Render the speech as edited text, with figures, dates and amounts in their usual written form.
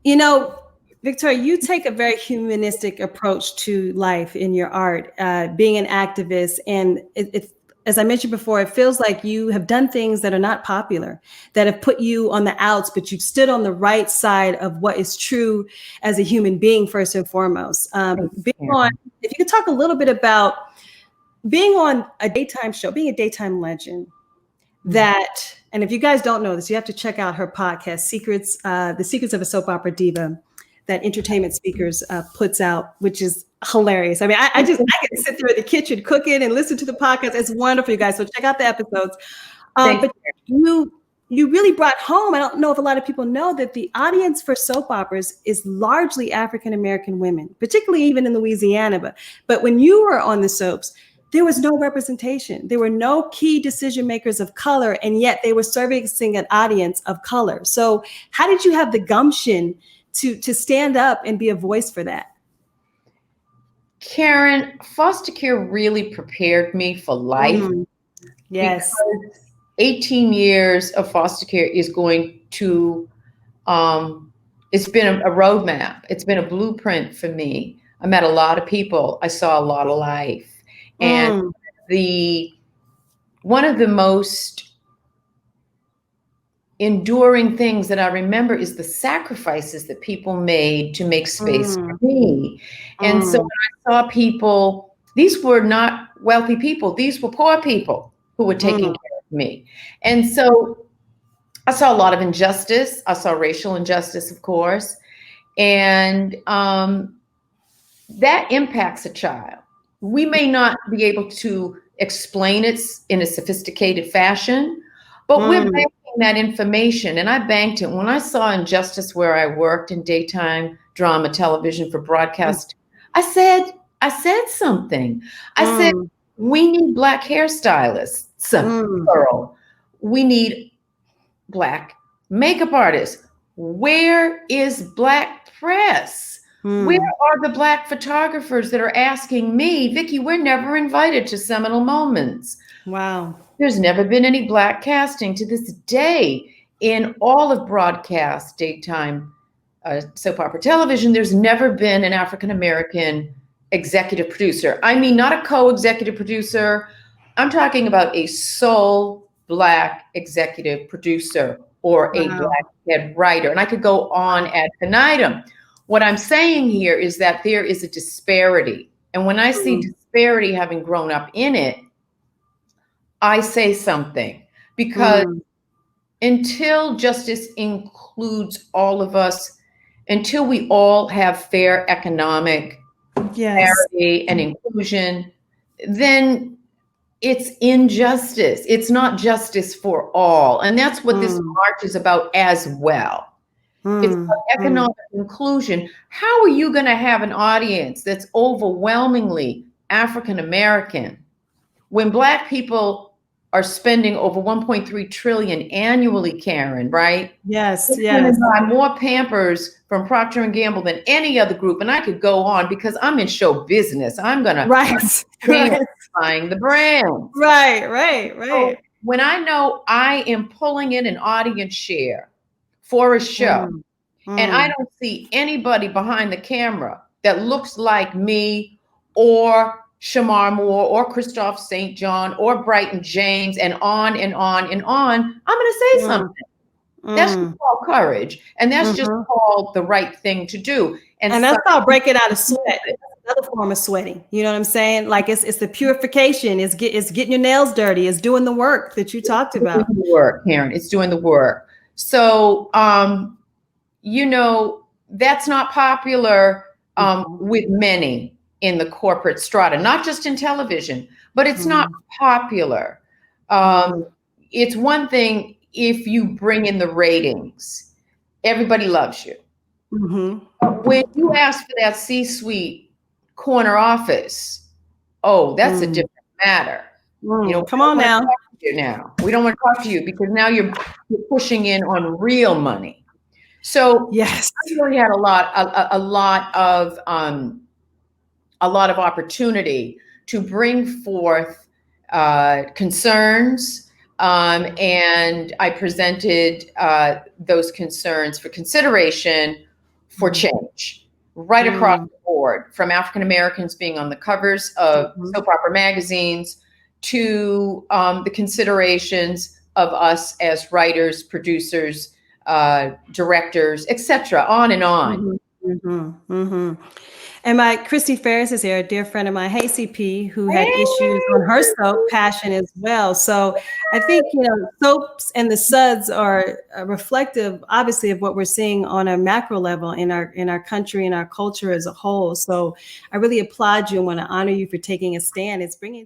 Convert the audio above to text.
You know, Victoria, you take a very humanistic approach to life in your art, being an activist. And as I mentioned before, it feels like you have done things that are not popular, that have put you on the outs, but you've stood on the right side of what is true as a human being, first and foremost. If you could talk a little bit about being on a daytime show, being a daytime legend, and if you guys don't know this, you have to check out her podcast, The Secrets of a Soap Opera Diva, that Entertainment Speakers puts out, which is hilarious. I mean, I can sit there in the kitchen cooking and listen to the podcast. It's wonderful, you guys. So check out the episodes. But you really brought home, I don't know if a lot of people know, that the audience for soap operas is largely African-American women, particularly even in Louisiana. But when you were on the soaps, there was no representation. There were no key decision makers of color, and yet they were servicing an audience of color. So how did you have the gumption to stand up and be a voice for that? Caryn, foster care really prepared me for life. Yes. Because 18 years of foster care is going to, it's been a roadmap. It's been a blueprint for me. I met a lot of people. I saw a lot of life. And one of the most enduring things that I remember is the sacrifices that people made to make space for me. And so when I saw people, these were not wealthy people. These were poor people who were taking care of me. And so I saw a lot of injustice. I saw racial injustice, of course. And that impacts a child. We may not be able to explain it in a sophisticated fashion, but we're banking that information. And I banked it. When I saw injustice where I worked in daytime drama television for broadcast, I said something. I said, we need Black hairstylists, plural. We need Black makeup artists. Where is Black press? Where are the Black photographers that are asking me, Vicki, we're never invited to seminal moments? Wow. There's never been any Black casting to this day in all of broadcast daytime soap opera television. There's never been an African-American executive producer. I mean, not a co-executive producer. I'm talking about a sole Black executive producer or a Black head writer. And I could go on ad infinitum. What I'm saying here is that there is a disparity. And when I see disparity, having grown up in it, I say something, because until justice includes all of us, until we all have fair economic parity and inclusion, then it's injustice. It's not justice for all. And that's what this march is about as well. It's about economic inclusion. How are you going to have an audience that's overwhelmingly African-American when Black people are spending over 1.3 trillion annually, Caryn, right? Yes, It's going to buy more Pampers from Procter & Gamble than any other group. And I could go on because I'm in show business. I'm going to buying the brand. Right. So when I know I am pulling in an audience share for a show, and I don't see anybody behind the camera that looks like me or Shamar Moore or Christophe St. John or Brighton James, and on and on and on, I'm going to say something. That's just called courage. And that's just called the right thing to do. And that's called breaking out of sweat. Another form of sweating. You know what I'm saying? Like it's the purification. It's getting your nails dirty. It's doing the work that you talked about. It's doing the work, Caryn. It's doing the work. So, that's not popular with many in the corporate strata, not just in television, but it's not popular. It's one thing if you bring in the ratings, everybody loves you. When you ask for that C-suite corner office, that's a different matter. Come on now. We don't want to talk to you because now you're pushing in on real money. So yes, I really had a lot of opportunity to bring forth concerns, and I presented those concerns for consideration for Mhm. change right across Mm. the board, from African Americans being on the covers of Mhm. soap opera magazines to the considerations of us as writers, producers, directors, etc., on and on. Mhm. Mhm. Mhm. And my Christy Ferris is here, a dear friend of mine, hey CP, who had issues on her soap passion as well. So I think, soaps and the suds are reflective, obviously, of what we're seeing on a macro level in our country and our culture as a whole. So I really applaud you and want to honor you for taking a stand. It's bringing